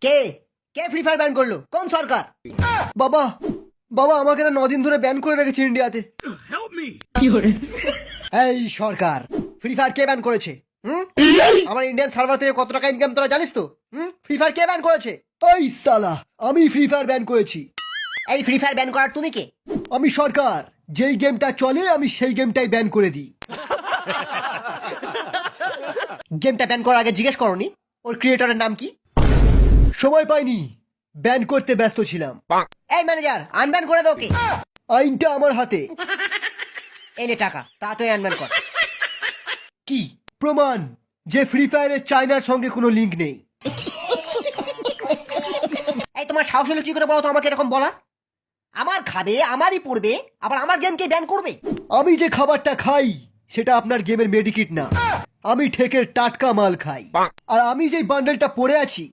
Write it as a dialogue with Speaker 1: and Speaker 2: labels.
Speaker 1: কে কে free fire ban করলো? কোন সরকার? বাবা বাবা আমাকে না 9 দিন ধরে ব্যান করে রেখেছে ইন্ডিয়াতে। এই সরকার, ফ্রি ফায়ার কে ব্যান করেছে? আমার ইন্ডিয়ান সার্ভার থেকে কত টাকা ইনকাম তোরা জানিস তো? ফ্রি ফায়ার কে ব্যান করেছে? ওই সালা, আমি ফ্রি ফায়ার ব্যান করেছি। এই ফ্রি ফায়ার ব্যান করার তুমি কে? আমি সরকার, যেই গেমটা চলে আমি সেই গেমটাই ব্যান করে দিই। গেমটা ব্যান করার আগে জিজ্ঞেস করনি ওর ক্রিয়েটরের নাম কি? সময় পাইনি, ব্যান করতে ব্যস্ত ছিলাম। এই ম্যানেজার, আনব্যান করে দাও কে? আইনটা আমার হাতে। এনে টাকা, তাড়াতাড়ি আনব্যান কর। কি প্রমাণ যে ফ্রি ফায়ারের চায়নার সঙ্গে কোনো লিংক নেই? এই তোমার সাহস হলো কি করে বলো তো আমাকে এরকম বলা? আমার খাবে, আমারই পড়বে, আবার আমার গেমকে ব্যান করবে? আমি যে খাবারটা খাই সেটা আপনার গেমের মেডিকিট না, আমি ঠেকের টাটকা মাল খাই। আর আমি যে বান্ডেলটা পরে আছি